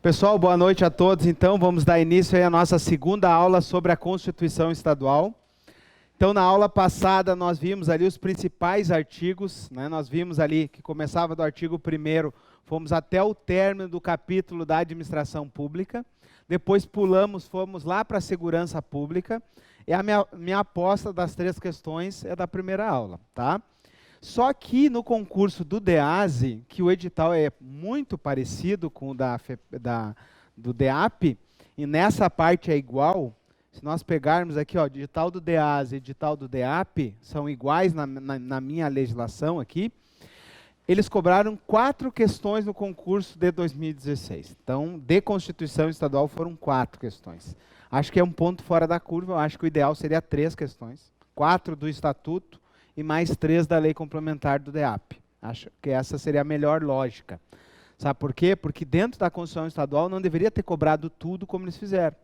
Pessoal, boa noite a todos. Então, vamos dar início aí à nossa segunda aula sobre a Constituição Estadual. Então, na aula passada, nós vimos ali os principais artigos, né? Nós vimos ali que começava do artigo 1º, fomos até o término do capítulo da administração pública. Depois pulamos, fomos lá para a segurança pública. E a minha aposta das 3 questões é da primeira aula, tá? Só que no concurso do DEASE, que o edital é muito parecido com o do DEAP, e nessa parte é igual, se nós pegarmos aqui, ó, edital do DEASE e edital do DEAP, são iguais na minha legislação aqui, eles cobraram 4 questões no concurso de 2016. Então, de Constituição Estadual foram 4 questões. Acho que é um ponto fora da curva, eu acho que o ideal seria 3 questões, 4 do Estatuto, e mais 3 da lei complementar do DEAP. Acho que essa seria a melhor lógica. Sabe por quê? Porque dentro da Constituição Estadual não deveria ter cobrado tudo como eles fizeram.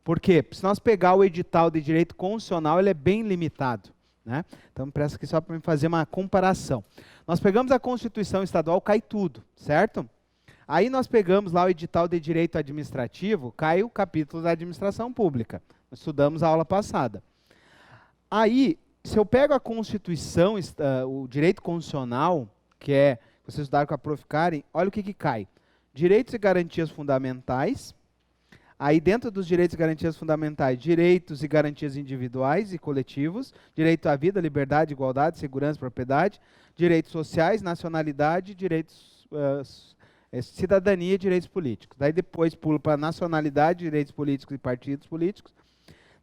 Por quê? Se nós pegar o edital de direito constitucional, ele é bem limitado, né? Então, presta aqui só para me fazer uma comparação. Nós pegamos a Constituição Estadual, cai tudo, certo? Aí nós pegamos lá o edital de direito administrativo, cai o capítulo da administração pública. Nós estudamos a aula passada. Aí, se eu pego a Constituição, o direito constitucional, que é, vocês estudaram com a Prof. Karen, olha o que cai. Direitos e garantias fundamentais. Aí, dentro dos direitos e garantias fundamentais, direitos e garantias individuais e coletivos, direito à vida, liberdade, igualdade, segurança, propriedade, direitos sociais, nacionalidade, direitos, cidadania e direitos políticos. Daí depois pulo para nacionalidade, direitos políticos e partidos políticos.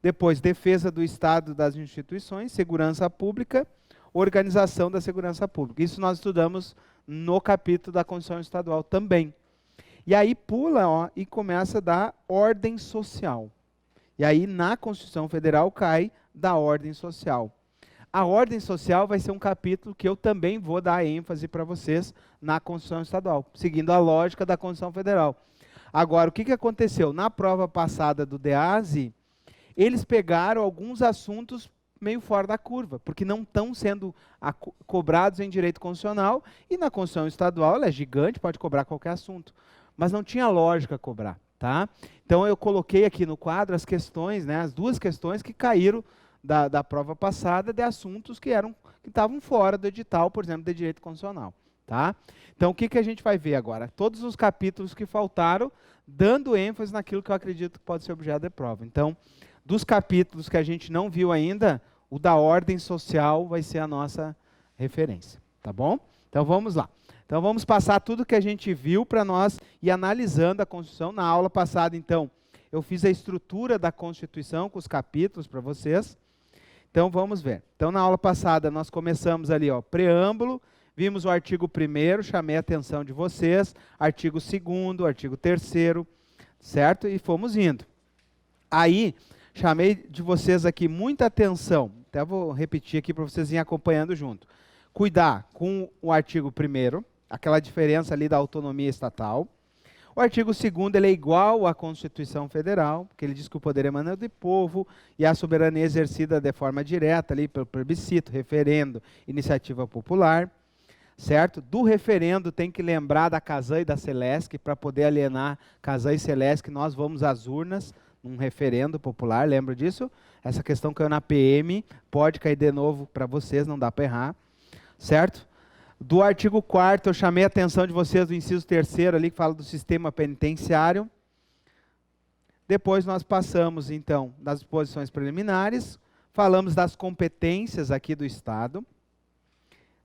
Depois, defesa do Estado das instituições, segurança pública, organização da segurança pública. Isso nós estudamos no capítulo da Constituição Estadual também. E aí pula, ó, e começa da ordem social. E aí na Constituição Federal cai da ordem social. A ordem social vai ser um capítulo que eu também vou dar ênfase para vocês na Constituição Estadual, seguindo a lógica da Constituição Federal. Agora, o que aconteceu? Na prova passada do DEASE, eles pegaram alguns assuntos meio fora da curva, porque não estão sendo cobrados em direito constitucional, e na Constituição Estadual ela é gigante, pode cobrar qualquer assunto, mas não tinha lógica cobrar, tá? Então eu coloquei aqui no quadro as questões, né, as 2 questões que caíram da prova passada de assuntos que estavam fora do edital, por exemplo, de direito constitucional, tá? Então o que a gente vai ver agora? Todos os capítulos que faltaram, dando ênfase naquilo que eu acredito que pode ser objeto de prova. Então, dos capítulos que a gente não viu ainda, o da ordem social vai ser a nossa referência, tá bom? Então vamos lá. Então vamos passar tudo que a gente viu para nós ir analisando a Constituição. Na aula passada, então, eu fiz a estrutura da Constituição com os capítulos para vocês. Então vamos ver. Então na aula passada nós começamos ali, ó, preâmbulo, vimos o artigo 1º, chamei a atenção de vocês, artigo 2º, artigo 3º, certo? E fomos indo. Aí, chamei de vocês aqui muita atenção, até vou repetir aqui para vocês irem acompanhando junto. Cuidar com o artigo 1º, aquela diferença ali da autonomia estatal. O artigo 2º, ele é igual à Constituição Federal, porque ele diz que o poder emana do povo e a soberania exercida de forma direta ali pelo plebiscito, referendo, iniciativa popular, certo? Do referendo tem que lembrar da CASAN e da Celesc, para poder alienar CASAN e Celesc, nós vamos às urnas, um referendo popular, lembra disso? Essa questão caiu na PM, pode cair de novo para vocês, não dá para errar, certo? Do artigo 4º, eu chamei a atenção de vocês do inciso 3º ali, que fala do sistema penitenciário. Depois nós passamos, então, das disposições preliminares, falamos das competências aqui do Estado.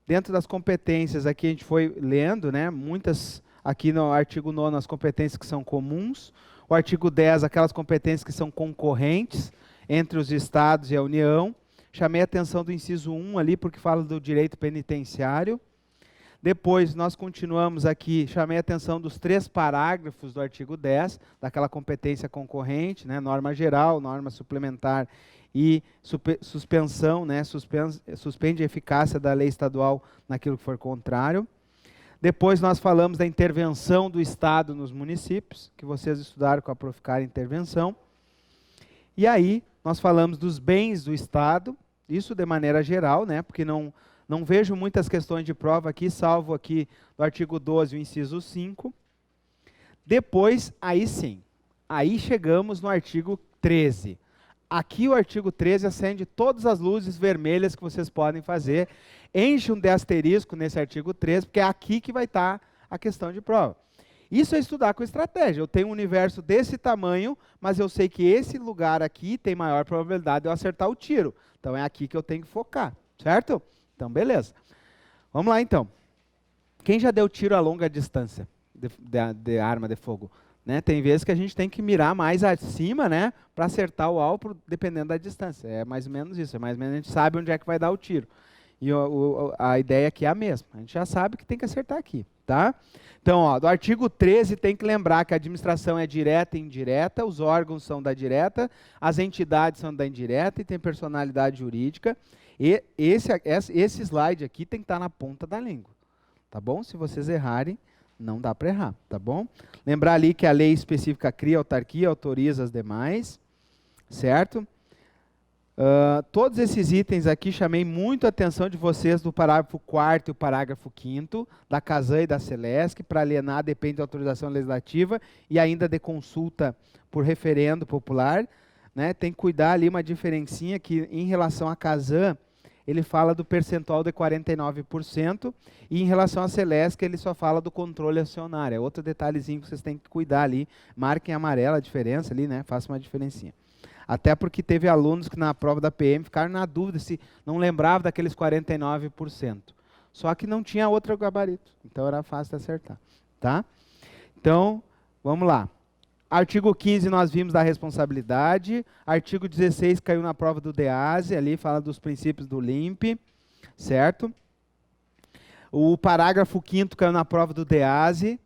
Dentro das competências aqui a gente foi lendo, né, muitas, aqui no artigo 9º, as competências que são comuns. O artigo 10, aquelas competências que são concorrentes entre os estados e a União. Chamei a atenção do inciso 1 ali, porque fala do direito penitenciário. Depois, nós continuamos aqui, chamei a atenção dos 3 parágrafos do artigo 10, daquela competência concorrente, né, norma geral, norma suplementar e suspensão, né, suspende a eficácia da lei estadual naquilo que for contrário. Depois nós falamos da intervenção do Estado nos municípios, que vocês estudaram com a Prof. Karen, intervenção. E aí nós falamos dos bens do Estado, isso de maneira geral, né, porque não vejo muitas questões de prova aqui, salvo aqui do artigo 12, o inciso 5. Depois, aí sim, aí chegamos no artigo 13. Aqui o artigo 13 acende todas as luzes vermelhas que vocês podem fazer. Enche um de asterisco nesse artigo 13, porque é aqui que vai estar a questão de prova. Isso é estudar com estratégia. Eu tenho um universo desse tamanho, mas eu sei que esse lugar aqui tem maior probabilidade de eu acertar o tiro. Então é aqui que eu tenho que focar, certo? Então, beleza. Vamos lá, então. Quem já deu tiro a longa distância de arma de fogo? Né? Tem vezes que a gente tem que mirar mais acima, né, para acertar o alvo, dependendo da distância. É mais ou menos isso. É mais ou menos a gente sabe onde é que vai dar o tiro. E a ideia aqui é a mesma. A gente já sabe que tem que acertar aqui, tá? Então, ó, do artigo 13 tem que lembrar que a administração é direta e indireta, os órgãos são da direta, as entidades são da indireta e tem personalidade jurídica. E esse slide aqui tem que estar na ponta da língua, tá bom? Se vocês errarem, não dá para errar, tá bom? Lembrar ali que a lei específica cria autarquia, autoriza as demais, certo? Todos esses itens aqui chamei muito a atenção de vocês do parágrafo 4º e o parágrafo 5º, da CASAN e da Celesc. Para alienar depende de autorização legislativa e ainda de consulta por referendo popular. Né? Tem que cuidar ali uma diferencinha que em relação à CASAN, ele fala do percentual de 49%, e em relação à Celesc, ele só fala do controle acionário. É outro detalhezinho que vocês têm que cuidar ali. Marquem amarela a diferença ali, né? Faça uma diferencinha. Até porque teve alunos que na prova da PM ficaram na dúvida se não lembrava daqueles 49%. Só que não tinha outro gabarito, então era fácil de acertar. Tá? Então, vamos lá. Artigo 15 nós vimos da responsabilidade. Artigo 16 caiu na prova do DEASE, ali fala dos princípios do LIMP, certo? O parágrafo 5º caiu na prova do DEASE.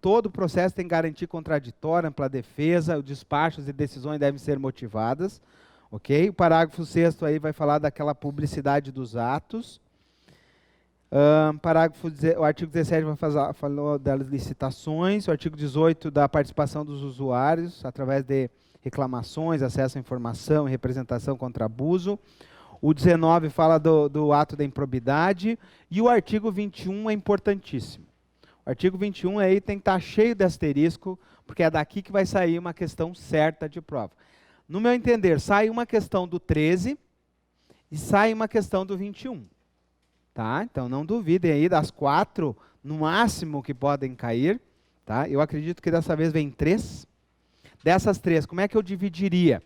Todo o processo tem garantia contraditória, ampla defesa, os despachos e decisões devem ser motivadas. Ok? O parágrafo 6º aí vai falar daquela publicidade dos atos. O artigo 17 vai falar das licitações. O artigo 18 da participação dos usuários através de reclamações, acesso à informação e representação contra abuso. O 19 fala do ato da improbidade. E o artigo 21 é importantíssimo. O artigo 21 aí tem que estar cheio de asterisco, porque é daqui que vai sair uma questão certa de prova. No meu entender, sai uma questão do 13 e sai uma questão do 21. Tá? Então não duvidem aí das 4, no máximo, que podem cair. Tá? Eu acredito que dessa vez vem 3. Dessas 3, como é que eu dividiria?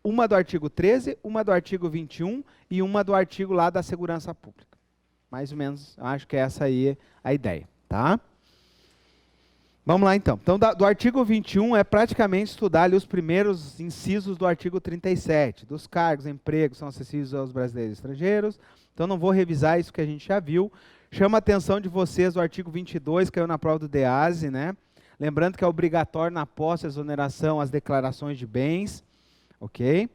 Uma do artigo 13, uma do artigo 21 e uma do artigo lá da segurança pública. Mais ou menos, acho que essa aí é a ideia. Tá? Vamos lá, então. Então, do artigo 21 é praticamente estudar ali os primeiros incisos do artigo 37. Dos cargos, empregos são acessíveis aos brasileiros e estrangeiros. Então, não vou revisar isso que a gente já viu. Chama a atenção de vocês o artigo 22, que caiu na prova do DEASE, né? Lembrando que é obrigatório na posse e exoneração as declarações de bens. Ok?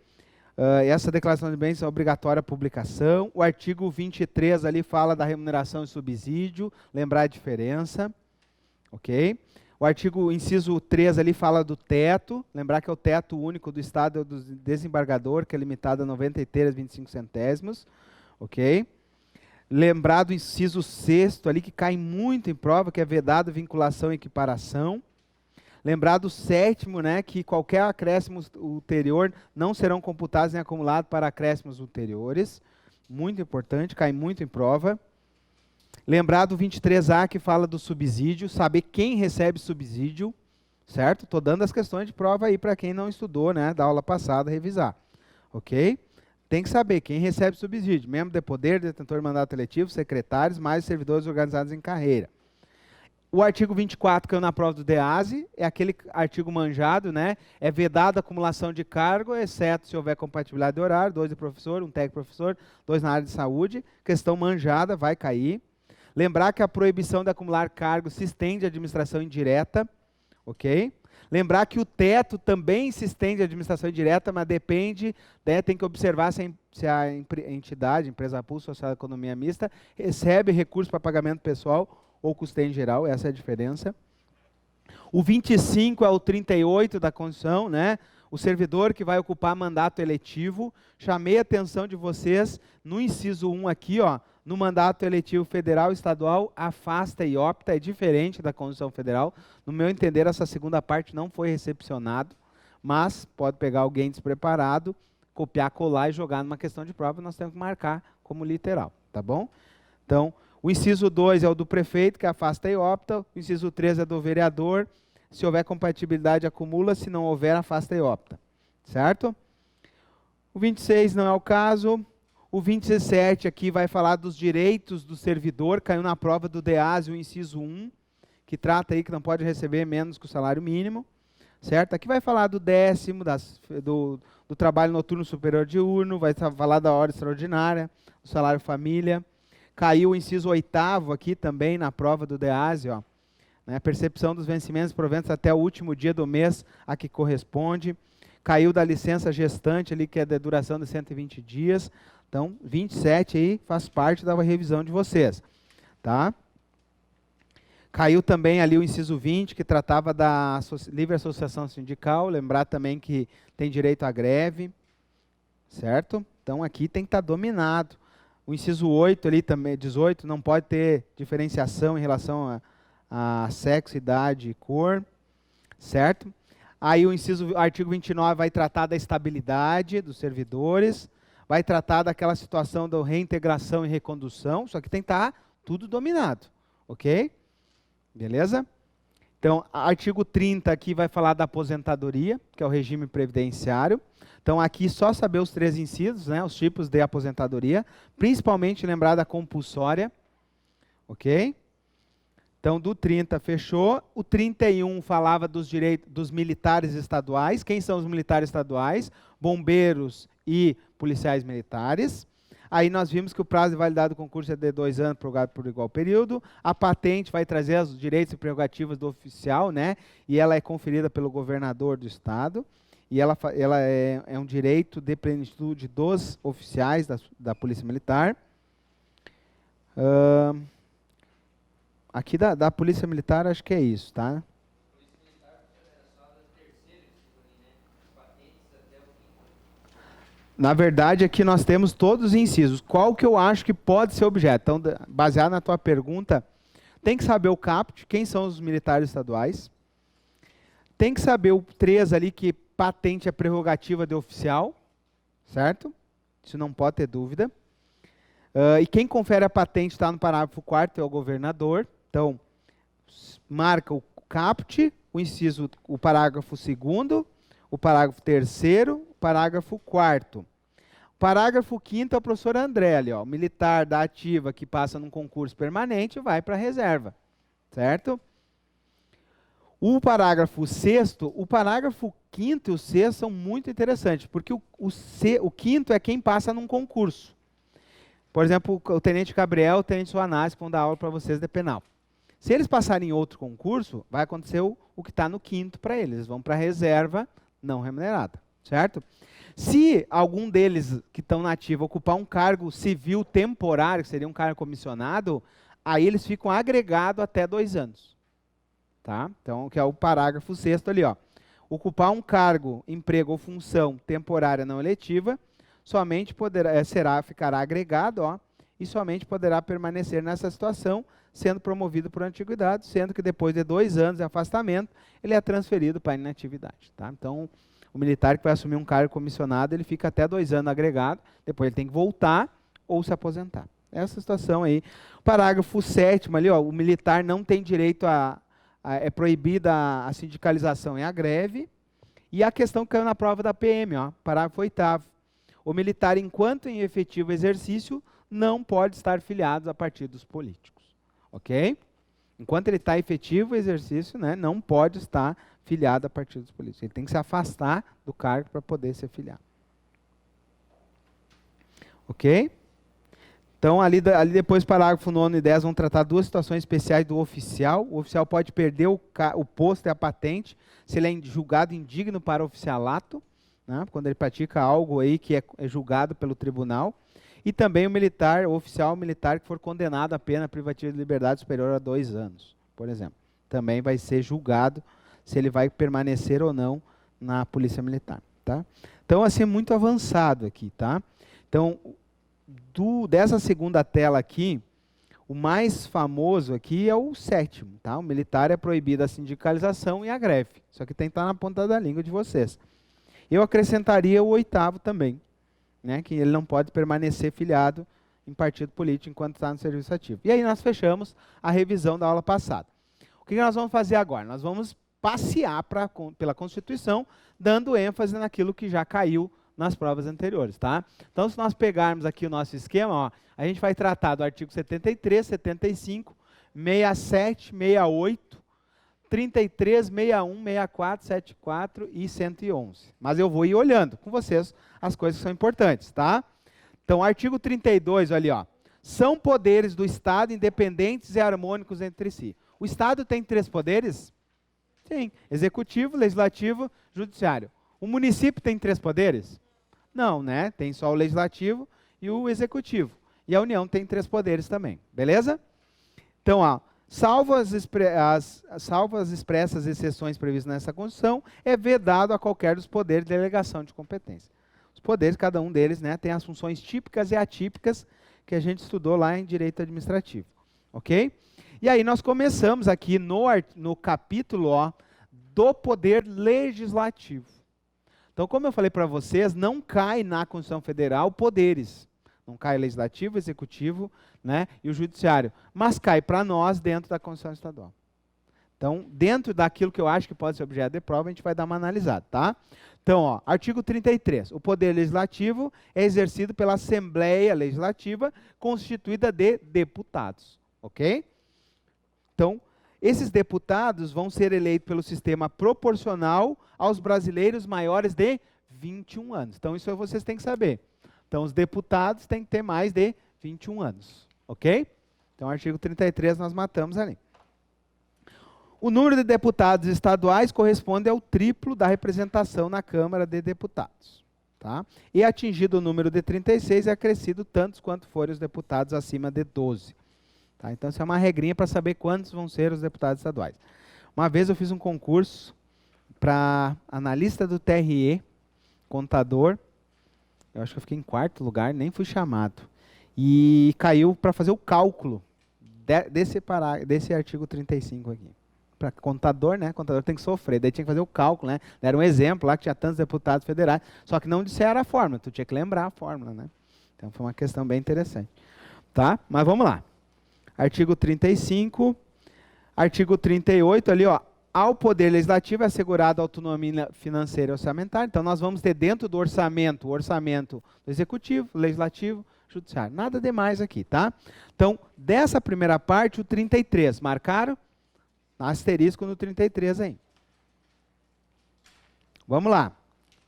Essa declaração de bens é obrigatória a publicação. O artigo 23 ali fala da remuneração e subsídio. Lembrar a diferença. Ok? O artigo, inciso 3 ali fala do teto, lembrar que é o teto único do Estado do desembargador, que é limitado a 93,25 centésimos, ok? Lembrar do inciso 6º ali, que cai muito em prova, que é vedado vinculação e equiparação. Lembrar do 7º, né, que qualquer acréscimo ulterior não serão computados em acumulado para acréscimos ulteriores. Muito importante, cai muito em prova. Lembrar do 23A, que fala do subsídio, saber quem recebe subsídio, certo? Estou dando as questões de prova aí para quem não estudou, né, da aula passada, revisar, ok? Tem que saber quem recebe subsídio, membro de poder, detentor de mandato eletivo, secretários, mais servidores organizados em carreira. O artigo 24, que é na prova do DEASE, é aquele artigo manjado, né? É vedada a acumulação de cargo, exceto se houver compatibilidade de horário, 2 de professor, 1 técnico professor, 2 na área de saúde. Questão manjada, vai cair. Lembrar que a proibição de acumular cargo se estende à administração indireta, ok? Lembrar que o teto também se estende à administração indireta, mas depende, né, tem que observar se a entidade, empresa pública, social, economia mista, recebe recursos para pagamento pessoal ou custeio em geral, essa é a diferença. O 25 é o 38 da Constituição, né? o servidor que vai ocupar mandato eletivo, chamei a atenção de vocês no inciso 1 aqui, ó, no mandato eletivo federal e estadual, afasta e opta, é diferente da Constituição Federal. No meu entender, essa segunda parte não foi recepcionado, mas pode pegar alguém despreparado, copiar, colar e jogar numa questão de prova, nós temos que marcar como literal, tá bom? Então, o inciso 2 é o do prefeito, que afasta e opta, o inciso 3 é do vereador, se houver compatibilidade acumula, se não houver, afasta e opta, certo? O 26 não é o caso. O 27 aqui vai falar dos direitos do servidor, caiu na prova do DEAS, o inciso 1, que trata aí que não pode receber menos que o salário mínimo, certo? Aqui vai falar do 10º, do trabalho noturno superior diurno, vai falar da hora extraordinária, do salário família. Caiu o inciso 8º aqui também na prova do DEAS, ó, né? Percepção dos vencimentos e proventos até o último dia do mês a que corresponde. Caiu da licença gestante ali, que é de duração de 120 dias. Então, 27 aí faz parte da revisão de vocês, tá? Caiu também ali o inciso 20, que tratava da livre associação sindical, lembrar também que tem direito à greve, certo? Então, aqui tem que estar dominado. O inciso 8 ali também, 18, não pode ter diferenciação em relação a sexo, idade e cor, certo? Aí o artigo 29 vai tratar da estabilidade dos servidores, vai tratar daquela situação da reintegração e recondução, só que tem que estar tudo dominado, ok? Beleza? Então, artigo 30 aqui vai falar da aposentadoria, que é o regime previdenciário. Então, aqui só saber os 3 incisos, né, os tipos de aposentadoria, principalmente lembrar da compulsória, ok? Então, do 30 fechou. O 31 falava dos direitos dos militares estaduais. Quem são os militares estaduais? Bombeiros e policiais militares. Aí nós vimos que o prazo de validade do concurso é de 2 anos, prorrogado por igual período. A patente vai trazer os direitos e prerrogativas do oficial, né? E ela é conferida pelo governador do estado. E ela é um direito de plenitude dos oficiais da Polícia Militar. Aqui da Polícia Militar, acho que é isso, tá? Polícia Militar era só da terceira, né? Patentes até o quinto. Na verdade, aqui nós temos todos os incisos. Qual que eu acho que pode ser objeto? Então, baseado na tua pergunta, tem que saber o CAPT, quem são os militares estaduais. Tem que saber o 3 ali, que patente é prerrogativa de oficial, certo? Isso não pode ter dúvida. E quem confere a patente está no parágrafo 4º, é o governador. Então, marca o CAPT, o parágrafo 2º, o parágrafo 3º, o parágrafo 4º. O parágrafo 5º é o professor André ali, ó, o militar da ativa que passa num concurso permanente vai para a reserva, certo? O parágrafo 6º, o parágrafo 5º e o 6º são muito interessantes, porque o 5º é quem passa num concurso. Por exemplo, o tenente Gabriel, o tenente Suanás, que vão dar aula para vocês de penal. Se eles passarem em outro concurso, vai acontecer o que está no 5º para eles. Eles vão para a reserva não remunerada, certo? Se algum deles que estão na ativa ocupar um cargo civil temporário, que seria um cargo comissionado, aí eles ficam agregados até 2 anos. Tá? Então, que é o parágrafo 6º ali, ó. Ocupar um cargo, emprego ou função temporária não eletiva, somente ficará agregado, ó, e somente poderá permanecer nessa situação, sendo promovido por antiguidade, sendo que depois de 2 anos de afastamento, ele é transferido para a inatividade. Tá? Então, o militar que vai assumir um cargo comissionado, ele fica até 2 anos agregado, depois ele tem que voltar ou se aposentar. Essa situação aí. Parágrafo 7º ali, ó, o militar não tem direito é proibida a sindicalização e a greve. E a questão que caiu na prova da PM, ó, parágrafo 8º. O militar, enquanto em efetivo exercício, não pode estar filiado a partidos políticos. Ok? Enquanto ele está em efetivo exercício, né, não pode estar filiado a partidos políticos. Ele tem que se afastar do cargo para poder ser filiado. Ok? Então, ali depois, parágrafo 9 e 10, vão tratar 2 situações especiais do oficial. O oficial pode perder o posto e a patente se ele é julgado indigno para oficialato, né, quando ele pratica algo aí que é julgado pelo tribunal. E também o oficial militar que for condenado a pena privativa de liberdade superior a 2 anos, por exemplo. Também vai ser julgado se ele vai permanecer ou não na Polícia Militar, tá? Então, assim, muito avançado aqui, tá? Então, dessa segunda tela aqui, o mais famoso aqui é o 7º, tá? O militar é proibida a sindicalização e a greve. Isso aqui tem que estar na ponta da língua de vocês. Eu acrescentaria o 8º também, né? Que ele não pode permanecer filiado em partido político enquanto está no serviço ativo. E aí nós fechamos a revisão da aula passada. O que nós vamos fazer agora? Nós vamos passear pela Constituição, dando ênfase naquilo que já caiu nas provas anteriores, tá? Então, se nós pegarmos aqui o nosso esquema, ó, a gente vai tratar do artigo 73, 75, 67, 68, 33, 61, 64, 74 e 111. Mas eu vou ir olhando com vocês as coisas que são importantes, tá? Então, artigo 32, olha ali, ó. São poderes do Estado independentes e harmônicos entre si. O Estado tem 3 poderes? Sim. Executivo, legislativo, judiciário. O município tem 3 poderes? Não, né? Tem só o legislativo e o executivo. E a União tem 3 poderes também. Beleza? Então, ó, salvo as expressas exceções previstas nessa Constituição, é vedado a qualquer dos poderes de delegação de competência. Os poderes, cada um deles, né, tem as funções típicas e atípicas que a gente estudou lá em Direito Administrativo. Ok? E aí nós começamos aqui no capítulo, ó, do poder legislativo. Então, como eu falei para vocês, não cai na Constituição Federal poderes. Não cai legislativo, executivo, né, e o judiciário. Mas cai para nós dentro da Constituição Estadual. Então, dentro daquilo que eu acho que pode ser objeto de prova, a gente vai dar uma analisada, tá? Então, ó, artigo 33. O poder legislativo é exercido pela Assembleia Legislativa, constituída de deputados. Ok? Então, esses deputados vão ser eleitos pelo sistema proporcional aos brasileiros maiores de 21 anos. Então, isso vocês têm que saber. Então, os deputados têm que ter mais de 21 anos. Ok? Então, artigo 33 nós matamos ali. O número de deputados estaduais corresponde ao triplo da representação na Câmara de Deputados. Tá? E atingido o número de 36, é acrescido tantos quanto forem os deputados acima de 12. Tá? Então, isso é uma regrinha para saber quantos vão ser os deputados estaduais. Uma vez eu fiz um concurso para analista do TRE, contador. Eu acho que eu fiquei em 4º lugar, nem fui chamado. E caiu para fazer o cálculo desse artigo 35 aqui. Para contador, né? Contador tem que sofrer. Daí tinha que fazer o cálculo, né? Deram um exemplo lá que tinha tantos deputados federais, só que não disseram a fórmula, tu tinha que lembrar a fórmula, né? Então foi uma questão bem interessante. Tá? Mas vamos lá. Artigo 35, artigo 38, ali, ó. Ao Poder Legislativo é assegurada a autonomia financeira e orçamentária. Então, nós vamos ter dentro do orçamento, o orçamento do Executivo, Legislativo, Judiciário. Nada demais aqui, tá? Então, dessa primeira parte, o 33. Marcaram? Asterisco no 33 aí. Vamos lá.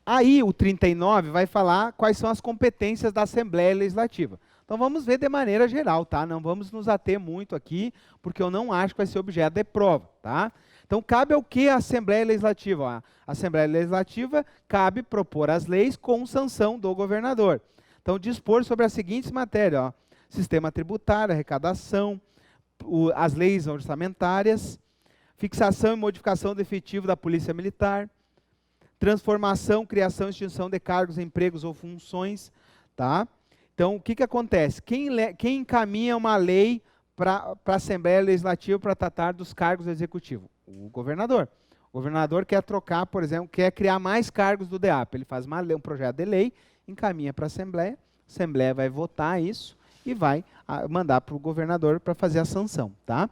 Aí, o 39 vai falar quais são as competências da Assembleia Legislativa. Então, vamos ver de maneira geral, tá? Não vamos nos ater muito aqui, porque eu não acho que vai ser objeto de prova, tá? Então, cabe ao que a Assembleia Legislativa? Ó, a Assembleia Legislativa cabe propor as leis com sanção do governador. Então, dispor sobre as seguintes matérias, ó, sistema tributário, arrecadação, as leis orçamentárias, fixação e modificação do efetivo da Polícia Militar, transformação, criação e extinção de cargos, empregos ou funções, tá? Então, o que acontece? Quem encaminha uma lei para a Assembleia Legislativa para tratar dos cargos do Executivo? O governador. O governador quer trocar, por exemplo, quer criar mais cargos do DEAP. Ele faz um projeto de lei, encaminha para a Assembleia vai votar isso e vai mandar para o governador para fazer a sanção, tá?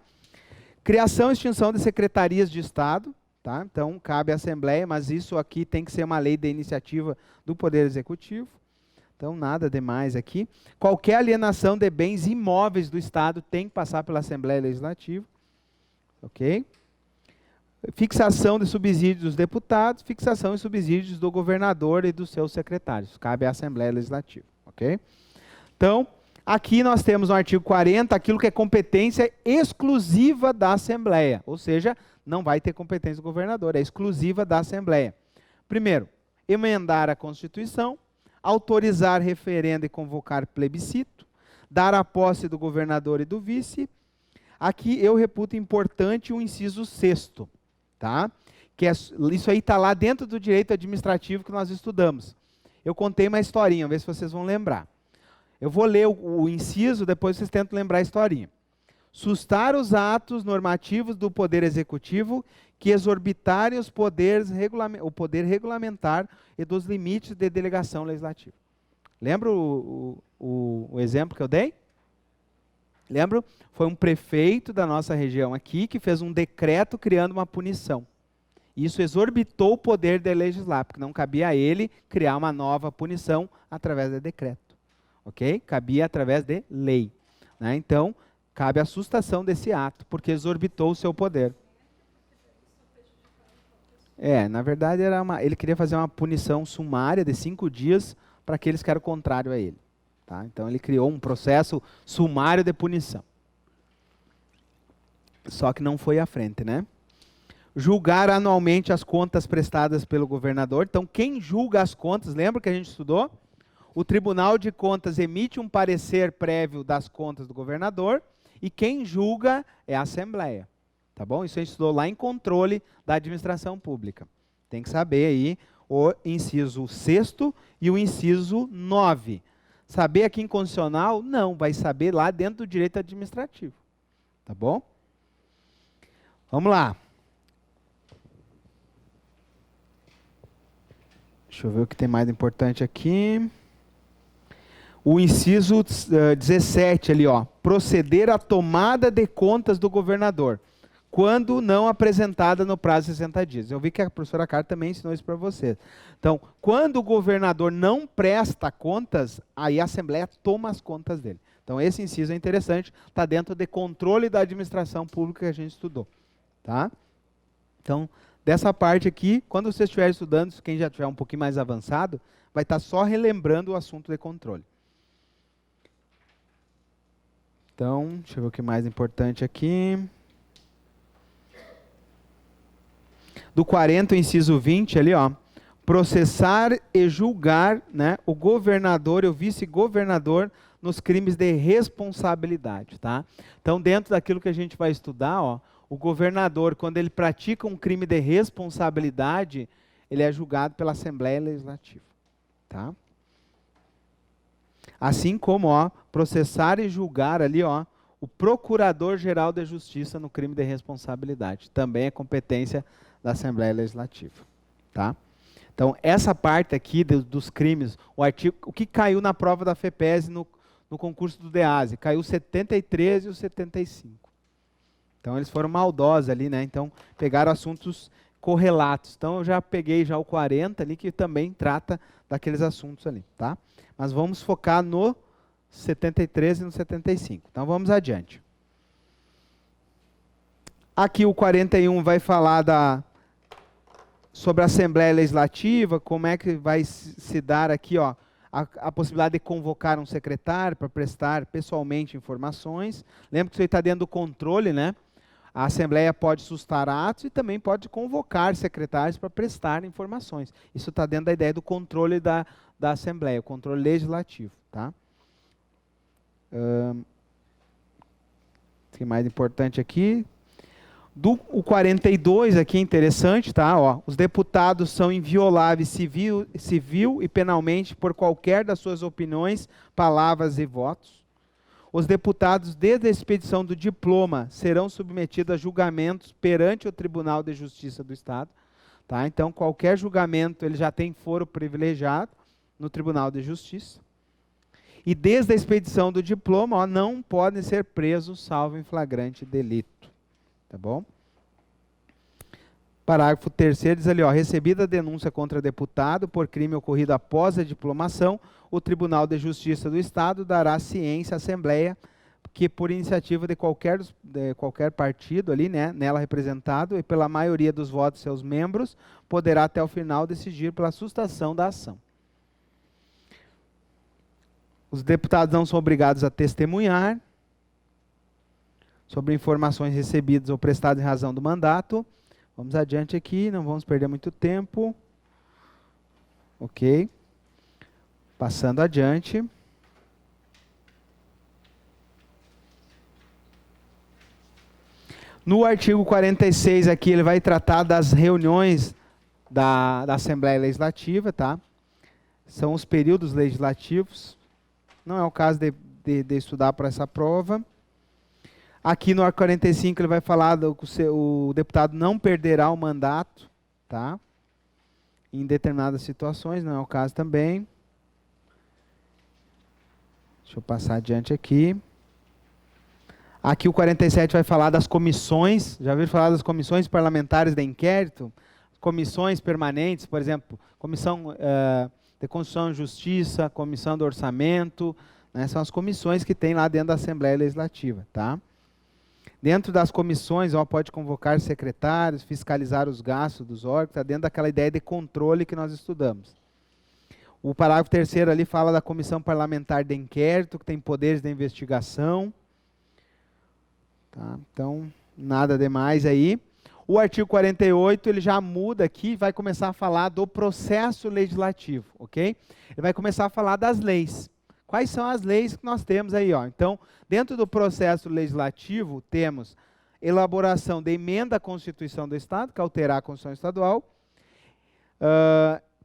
Criação e extinção de secretarias de Estado, tá? Então, cabe à Assembleia, mas isso aqui tem que ser uma lei de iniciativa do Poder Executivo. Então, nada demais aqui. Qualquer alienação de bens imóveis do Estado tem que passar pela Assembleia Legislativa. Ok? Fixação de subsídios dos deputados, fixação de subsídios do governador e dos seus secretários. Cabe à Assembleia Legislativa. Ok? Então, aqui nós temos no artigo 40, aquilo que é competência exclusiva da Assembleia. Ou seja, não vai ter competência do governador, é exclusiva da Assembleia. Primeiro, emendar a Constituição, autorizar referendo e convocar plebiscito, dar a posse do governador e do vice. Aqui eu reputo importante o inciso 6º, tá? isso aí está lá dentro do direito administrativo que nós estudamos. Eu contei uma historinha, vamos ver se vocês vão lembrar. Eu vou ler o inciso, depois vocês tentam lembrar a historinha. Sustar os atos normativos do Poder Executivo que exorbitarem o poder regulamentar e dos limites de delegação legislativa. Lembra o exemplo que eu dei? Lembra? Foi um prefeito da nossa região aqui que fez um decreto criando uma punição. Isso exorbitou o poder de legislar, porque não cabia a ele criar uma nova punição através de decreto. Ok? Cabia através de lei. Né? Então, cabe a sustação desse ato, porque exorbitou o seu poder. Na verdade, ele queria fazer uma punição sumária de 5 dias para aqueles que eram contrários a ele. Tá? Então, ele criou um processo sumário de punição. Só que não foi à frente, né? Julgar anualmente as contas prestadas pelo governador. Então, quem julga as contas, lembra que a gente estudou? O Tribunal de Contas emite um parecer prévio das contas do governador e quem julga é a Assembleia. Tá bom? Isso a gente estudou lá em controle da administração pública. Tem que saber aí o inciso 6º e o inciso 9. Saber aqui em constitucional? Não, vai saber lá dentro do direito administrativo. Tá bom? Vamos lá. Deixa eu ver o que tem mais importante aqui. O inciso 17 ali, ó. Proceder à tomada de contas do governador, quando não apresentada no prazo de 60 dias. Eu vi que a professora Carla também ensinou isso para vocês. Então, quando o governador não presta contas, aí a Assembleia toma as contas dele. Então, esse inciso é interessante, está dentro de controle da administração pública que a gente estudou. Tá? Então, dessa parte aqui, quando você estiver estudando, quem já estiver um pouquinho mais avançado, vai estar só relembrando o assunto de controle. Então, deixa eu ver o que mais importante aqui. Do 40, o inciso 20 ali, ó. Processar e julgar, né, o governador e o vice-governador nos crimes de responsabilidade, tá? Então, dentro daquilo que a gente vai estudar, ó, o governador, quando ele pratica um crime de responsabilidade, ele é julgado pela Assembleia Legislativa, tá? Assim como, ó, processar e julgar ali, ó, o Procurador-Geral de Justiça no crime de responsabilidade. Também é competência da Assembleia Legislativa, tá? Então, essa parte aqui dos crimes, o que caiu na prova da FEPESE no concurso do DEASE, caiu o 73 e o 75. Então, eles foram maldosos ali, né? Então, pegaram assuntos correlatos. Então, eu já peguei já o 40 ali, que também trata daqueles assuntos ali, tá? Mas vamos focar no 73 e no 75. Então, vamos adiante. Aqui o 41 vai falar sobre a Assembleia Legislativa, como é que vai se dar aqui, ó, a possibilidade de convocar um secretário para prestar pessoalmente informações. Lembra que isso aí está dentro do controle, né? A Assembleia pode sustar atos e também pode convocar secretários para prestar informações. Isso está dentro da ideia do controle da Assembleia, o controle legislativo. Tá? O que mais importante aqui? O 42 aqui é interessante, tá? Ó, os deputados são invioláveis civil e penalmente por qualquer das suas opiniões, palavras e votos. Os deputados, desde a expedição do diploma, serão submetidos a julgamentos perante o Tribunal de Justiça do Estado. Tá? Então, qualquer julgamento, ele já tem foro privilegiado no Tribunal de Justiça. E desde a expedição do diploma, ó, não podem ser presos, salvo em flagrante delito. Tá bom? Parágrafo 3º diz ali, ó, recebida a denúncia contra deputado por crime ocorrido após a diplomação, o Tribunal de Justiça do Estado dará ciência à Assembleia que, por iniciativa de qualquer partido ali, né, nela representado, e pela maioria dos votos de seus membros, poderá até o final decidir pela sustação da ação. Os deputados não são obrigados a testemunhar sobre informações recebidas ou prestadas em razão do mandato. Vamos adiante aqui, não vamos perder muito tempo. Ok. Passando adiante. No artigo 46 aqui, ele vai tratar das reuniões da Assembleia Legislativa, tá? São os períodos legislativos. Não é o caso de estudar para essa prova. Aqui no artigo 45 ele vai falar que o deputado não perderá o mandato, tá? Em determinadas situações, não é o caso também. Deixa eu passar adiante aqui. Aqui o 47 vai falar das comissões. Já ouviram falar das comissões parlamentares de inquérito? Comissões permanentes, por exemplo, comissão de Constituição e Justiça, comissão do orçamento, né? São as comissões que tem lá dentro da Assembleia Legislativa, tá? Dentro das comissões, pode convocar secretários, fiscalizar os gastos dos órgãos, está dentro daquela ideia de controle que nós estudamos. O parágrafo 3º ali fala da comissão parlamentar de inquérito, que tem poderes de investigação. Tá? Então, nada demais aí. O artigo 48, ele já muda aqui, vai começar a falar do processo legislativo, ok? Ele vai começar a falar das leis. Quais são as leis que nós temos aí? Então, dentro do processo legislativo, temos elaboração de emenda à Constituição do Estado, que alterar a Constituição Estadual,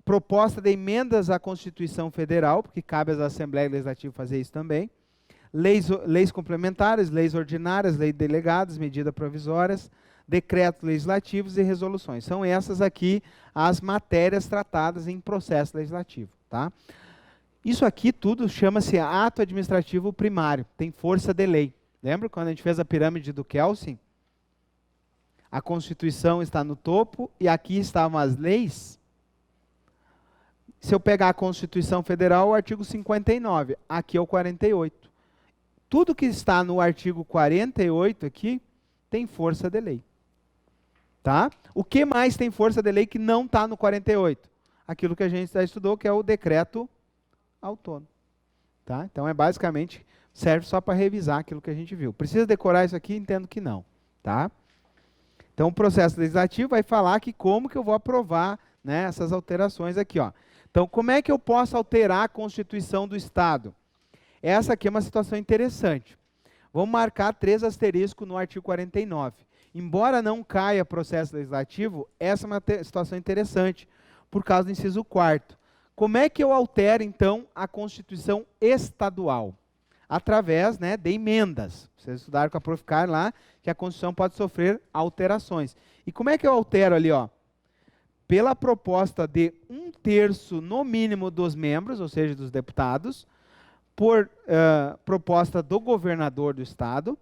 proposta de emendas à Constituição Federal, porque cabe às Assembleias Legislativas fazer isso também, leis complementares, leis ordinárias, leis delegadas, medidas provisórias, decretos legislativos e resoluções. São essas aqui as matérias tratadas em processo legislativo, tá? Isso aqui tudo chama-se ato administrativo primário, tem força de lei. Lembra quando a gente fez a pirâmide do Kelsen? A Constituição está no topo e aqui estavam as leis. Se eu pegar a Constituição Federal, o artigo 59, aqui é o 48. Tudo que está no artigo 48 aqui tem força de lei. Tá? O que mais tem força de lei que não está no 48? Aquilo que a gente já estudou, que é o decreto autônomo. Tá? Então, basicamente, serve só para revisar aquilo que a gente viu. Precisa decorar isso aqui? Entendo que não. Tá? Então, o processo legislativo vai falar que como que eu vou aprovar, né, essas alterações aqui. Então, como é que eu posso alterar a Constituição do Estado? Essa aqui é uma situação interessante. Vamos marcar 3 asteriscos no artigo 49. Embora não caia processo legislativo, essa é uma situação interessante, por causa do inciso 4º. Como é que eu altero, então, a Constituição Estadual? Através, né, de emendas. Vocês estudaram com a Prof. Karen lá, que a Constituição pode sofrer alterações. E como é que eu altero ali? Pela proposta de 1/3, no mínimo, dos membros, ou seja, dos deputados, por proposta do governador do Estado,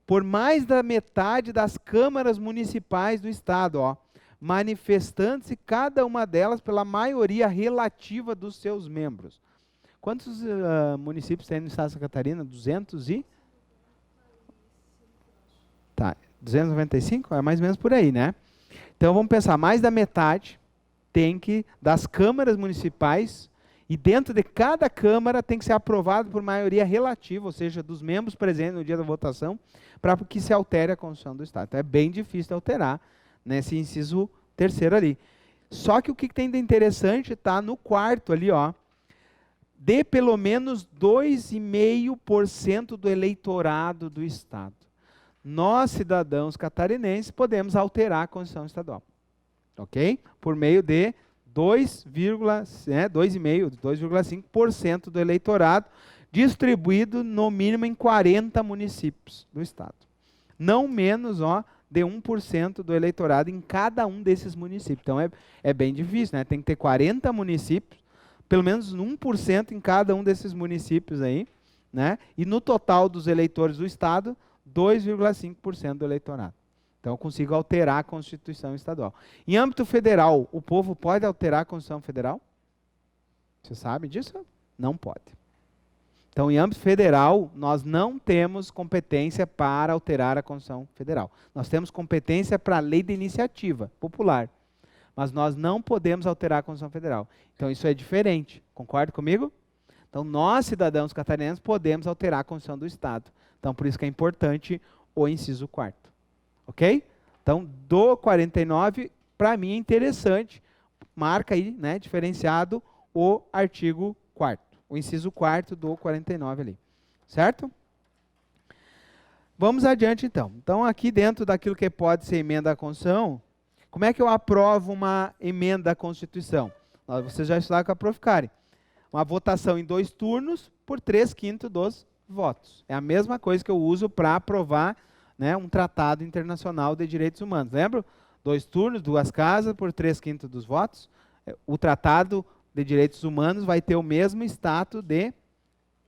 por mais da metade das câmaras municipais do Estado, manifestando-se cada uma delas pela maioria relativa dos seus membros. Quantos municípios tem no Estado de Santa Catarina? 200 e? Tá, 295? É mais ou menos por aí, né? Então vamos pensar, mais da metade tem que, das câmaras municipais, e dentro de cada câmara tem que ser aprovado por maioria relativa, ou seja, dos membros presentes no dia da votação, para que se altere a Constituição do Estado. Então é bem difícil de alterar nesse inciso 3º ali. Só que o que tem de interessante está no 4º ali, de pelo menos 2,5% do eleitorado do Estado. Nós, cidadãos catarinenses, podemos alterar a Constituição Estadual. Ok? Por meio de 2,5% do eleitorado, distribuído no mínimo em 40 municípios do Estado. Não menos de 1% do eleitorado em cada um desses municípios. Então é bem difícil, né? Tem que ter 40 municípios, pelo menos 1% em cada um desses municípios aí, né? E no total dos eleitores do Estado, 2,5% do eleitorado. Então eu consigo alterar a Constituição Estadual. Em âmbito federal, o povo pode alterar a Constituição Federal? Você sabe disso? Não pode. Então, em âmbito federal, nós não temos competência para alterar a Constituição Federal. Nós temos competência para a lei de iniciativa popular, mas nós não podemos alterar a Constituição Federal. Então, isso é diferente. Concorda comigo? Então, nós, cidadãos catarinenses, podemos alterar a Constituição do Estado. Então, por isso que é importante o inciso 4º. Ok? Então, do 49, para mim é interessante, marca aí, né, diferenciado, o artigo 4º. O inciso 4º do 49 ali. Certo? Vamos adiante então. Então aqui dentro daquilo que pode ser emenda à Constituição, como é que eu aprovo uma emenda à Constituição? Vocês já estudaram com a Prof. Karen. Uma votação em 2 turnos por 3/5 dos votos. É a mesma coisa que eu uso para aprovar, né, um tratado internacional de direitos humanos. Lembra? 2 turnos, 2 casas por 3/5 dos votos. O tratado de direitos humanos vai ter o mesmo status de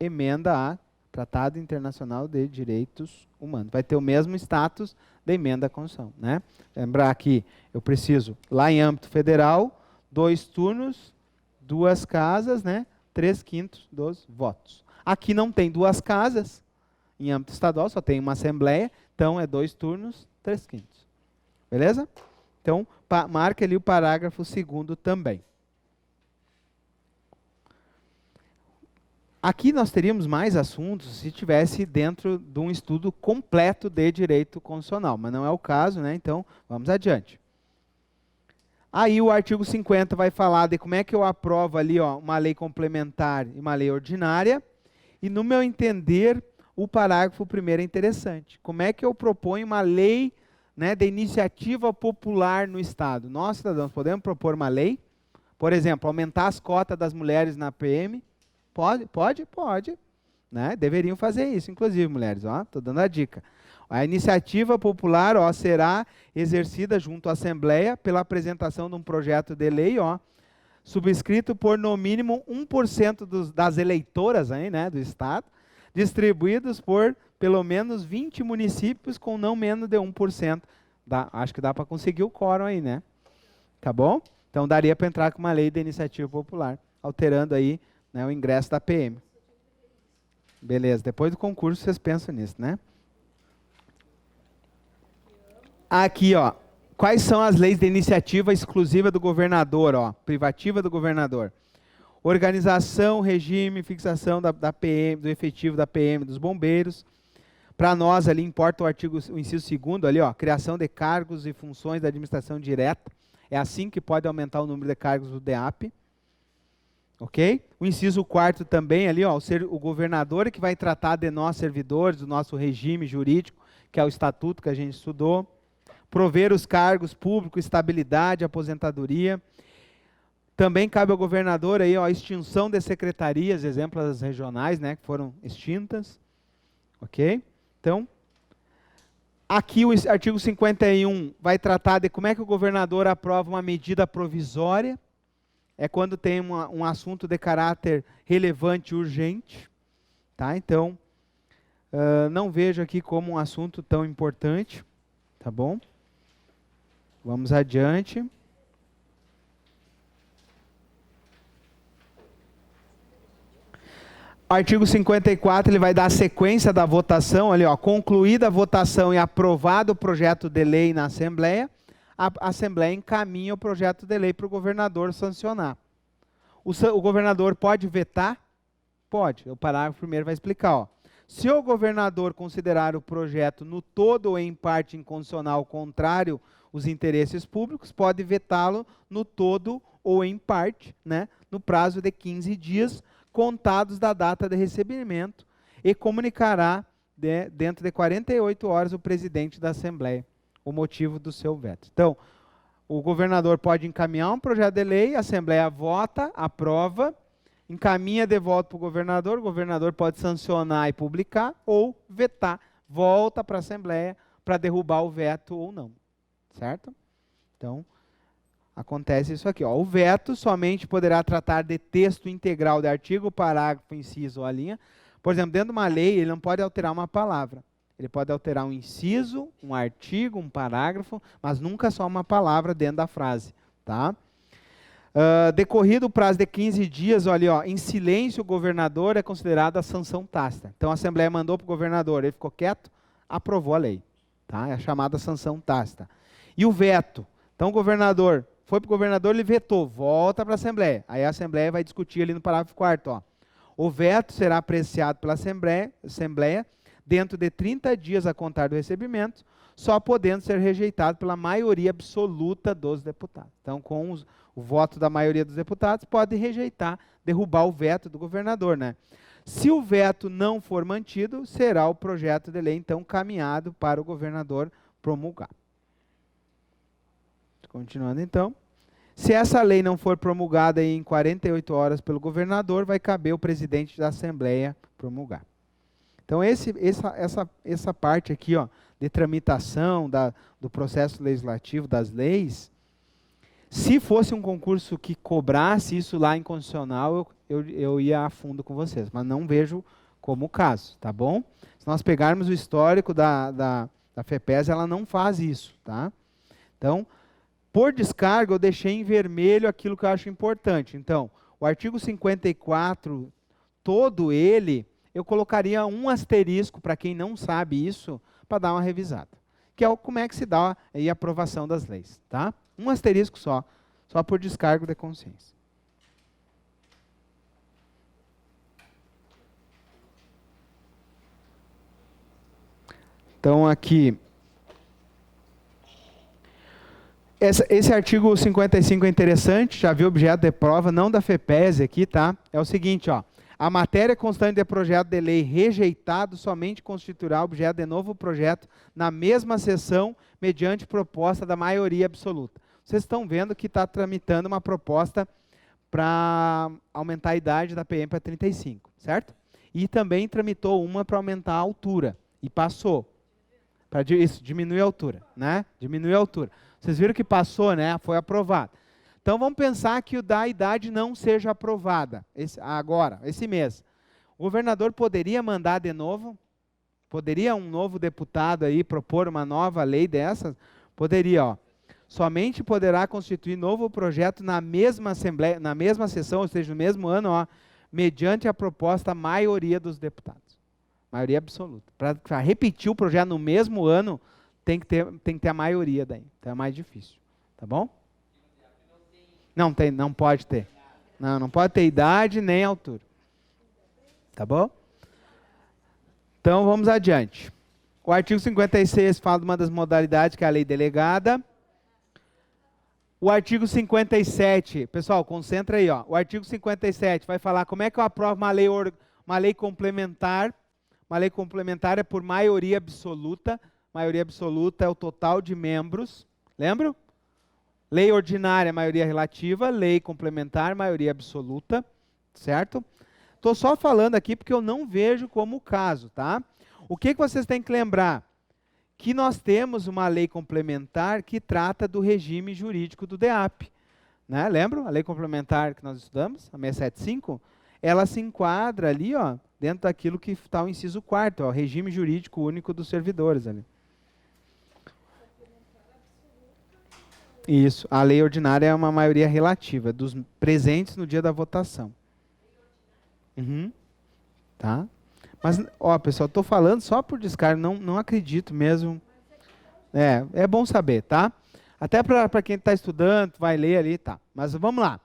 emenda a Tratado Internacional de Direitos Humanos. Vai ter o mesmo status de emenda à Constituição, né? Lembrar que eu preciso, lá em âmbito federal, 2 turnos, 2 casas, né? 3/5 dos votos. Aqui não tem 2 casas, em âmbito estadual, só tem uma assembleia, então é 2 turnos, 3/5. Beleza? Então, marque ali o parágrafo 2º também. Aqui nós teríamos mais assuntos se tivesse dentro de um estudo completo de direito constitucional, mas não é o caso, né? Então, vamos adiante. Aí o artigo 50 vai falar de como é que eu aprovo ali, ó, uma lei complementar e uma lei ordinária. E no meu entender, o parágrafo 1º é interessante. Como é que eu proponho uma lei, né, de iniciativa popular no Estado? Nós, cidadãos, podemos propor uma lei? Por exemplo, aumentar as cotas das mulheres na PM? Pode. Né? Deveriam fazer isso, inclusive, mulheres. Estou dando a dica. A iniciativa popular, ó, será exercida junto à Assembleia pela apresentação de um projeto de lei, ó, subscrito por no mínimo 1% das eleitoras aí, né, do Estado, distribuídos por pelo menos 20 municípios com não menos de 1%. Acho que dá para conseguir o quórum aí, né? Tá bom? Então daria para entrar com uma lei de iniciativa popular, alterando aí, né, o ingresso da PM. Beleza, depois do concurso vocês pensam nisso, né? Aqui, ó, quais são as leis de iniciativa exclusiva do governador, ó, privativa do governador? Organização, regime, fixação da PM, do efetivo da PM, dos bombeiros. Para nós ali importa o inciso 2º ali, ó, criação de cargos e funções da administração direta. É assim que pode aumentar o número de cargos do DEAP. Ok? O inciso 4º também ali, ó, o governador que vai tratar de nós servidores, do nosso regime jurídico, que é o estatuto que a gente estudou. Prover os cargos públicos, estabilidade, aposentadoria. Também cabe ao governador aí, ó, a extinção de secretarias, exemplos regionais, né, que foram extintas. Ok? Então, aqui o artigo 51 vai tratar de como é que o governador aprova uma medida provisória. É quando tem um assunto de caráter relevante e urgente. Tá? Então, não vejo aqui como um assunto tão importante. Tá bom? Vamos adiante. Artigo 54, ele vai dar a sequência da votação, ali, ó, concluída a votação e aprovado o projeto de lei na Assembleia, a Assembleia encaminha o projeto de lei para o governador sancionar. O governador pode vetar? Pode. O parágrafo 1º vai explicar, ó. Se o governador considerar o projeto no todo ou em parte inconstitucional contrário aos interesses públicos, pode vetá-lo no todo ou em parte, né, no prazo de 15 dias, contados da data de recebimento, e comunicará dentro de 48 horas o presidente da Assembleia o motivo do seu veto. Então, o governador pode encaminhar um projeto de lei, a Assembleia vota, aprova, encaminha de volta para o governador pode sancionar e publicar, ou vetar, volta para a Assembleia para derrubar o veto ou não. Certo? Então, acontece isso aqui. Ó. O veto somente poderá tratar de texto integral de artigo, parágrafo, inciso ou a linha. Por exemplo, dentro de uma lei, ele não pode alterar uma palavra. Ele pode alterar um inciso, um artigo, um parágrafo, mas nunca só uma palavra dentro da frase. Tá? Decorrido o prazo de 15 dias, olha, ó, em silêncio o governador é considerado a sanção tácita. Então a Assembleia mandou para o governador, ele ficou quieto, aprovou a lei. Tá? É a chamada sanção tácita. E o veto? Então o governador, foi para o governador, ele vetou, volta para a Assembleia. Aí a Assembleia vai discutir ali no parágrafo 4º. Ó. O veto será apreciado pela Assembleia dentro de 30 dias a contar do recebimento, só podendo ser rejeitado pela maioria absoluta dos deputados. Então, com o voto da maioria dos deputados, pode rejeitar, derrubar o veto do governador, né? Se o veto não for mantido, será o projeto de lei, então, caminhado para o governador promulgar. Continuando, então. Se essa lei não for promulgada em 48 horas pelo governador, vai caber o presidente da Assembleia promulgar. Então, essa parte aqui, ó, de tramitação do processo legislativo, das leis, se fosse um concurso que cobrasse isso lá em constitucional, eu ia a fundo com vocês, mas não vejo como o caso, tá bom? Se nós pegarmos o histórico da FEPES, ela não faz isso, tá? Então, por descargo, eu deixei em vermelho aquilo que eu acho importante. Então, o artigo 54, todo ele, eu colocaria um asterisco, para quem não sabe isso, para dar uma revisada. Que é como é que se dá aí a aprovação das leis, tá? Um asterisco só por descargo de consciência. Então, aqui, esse artigo 55 é interessante, já viu objeto de prova, não da FEPES aqui, tá? É o seguinte, ó. A matéria constante de projeto de lei rejeitado somente constituirá objeto de novo projeto na mesma sessão, mediante proposta da maioria absoluta. Vocês estão vendo que está tramitando uma proposta para aumentar a idade da PM para 35, certo? E também tramitou uma para aumentar a altura, e passou. Isso, diminui a altura, né? Diminui a altura. Vocês viram que passou, né? Foi aprovado. Então, vamos pensar que o da idade não seja aprovada, esse mês. O governador poderia mandar de novo? Poderia um novo deputado aí propor uma nova lei dessas? Poderia, ó. Somente poderá constituir novo projeto na mesma assembleia, na mesma sessão, ou seja, no mesmo ano, ó, mediante a proposta maioria dos deputados. Maioria absoluta. Para repetir o projeto no mesmo ano, tem que ter a maioria daí. Então é mais difícil. Tá bom? Não pode ter. Não pode ter idade nem altura. Tá bom? Então vamos adiante. O artigo 56 fala de uma das modalidades, que é a lei delegada. O artigo 57, pessoal, concentra aí, ó. O artigo 57 vai falar como é que eu aprovo uma lei complementar. Uma lei complementar é por maioria absoluta. Maioria absoluta é o total de membros. Lembram? Lei ordinária, maioria relativa. Lei complementar, maioria absoluta. Certo? Estou só falando aqui porque eu não vejo como o caso, tá? O que vocês têm que lembrar? Que nós temos uma lei complementar que trata do regime jurídico do DEAP. Né? Lembram? A lei complementar que nós estudamos, a 675, ela se enquadra ali, ó, dentro daquilo que está o inciso 4º, ó, o regime jurídico único dos servidores ali. Isso, a lei ordinária é uma maioria relativa, dos presentes no dia da votação. Uhum. Tá? Mas, ó, pessoal, estou falando só por descargo, não acredito mesmo. É bom saber, tá? Até para quem está estudando, vai ler ali, tá. Mas vamos lá.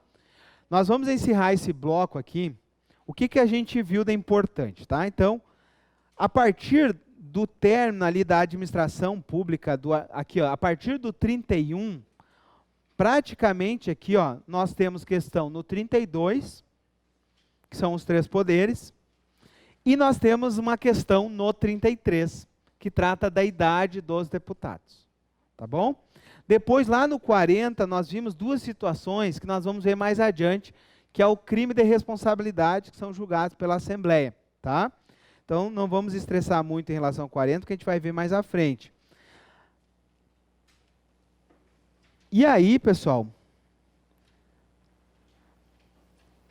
Nós vamos encerrar esse bloco aqui. O que a gente viu de importante, tá? Então, a partir do término ali da administração pública, aqui, ó, a partir do 31, praticamente aqui, ó, nós temos questão no 32, que são os 3 poderes, e nós temos uma questão no 33, que trata da idade dos deputados. Tá bom? Depois, lá no 40, nós vimos 2 situações que nós vamos ver mais adiante, que é o crime de responsabilidade, que são julgados pela Assembleia. Tá? Então, não vamos estressar muito em relação ao 40, porque a gente vai ver mais à frente. E aí, pessoal,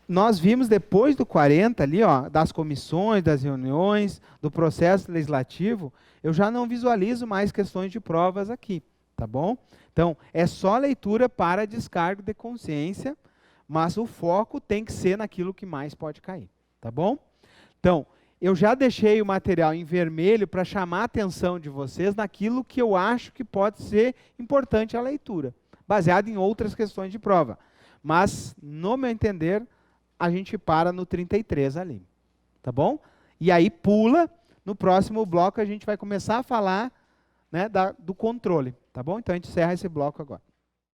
nós vimos depois do 40 ali, ó, das comissões, das reuniões, do processo legislativo, eu já não visualizo mais questões de provas aqui, tá bom? Então, é só leitura para descargo de consciência, mas o foco tem que ser naquilo que mais pode cair, tá bom? Então, eu já deixei o material em vermelho para chamar a atenção de vocês naquilo que eu acho que pode ser importante a leitura, baseado em outras questões de prova. Mas, no meu entender, a gente para no 33 ali, tá bom? E aí pula, no próximo bloco a gente vai começar a falar, né, do controle, tá bom? Então a gente encerra esse bloco agora.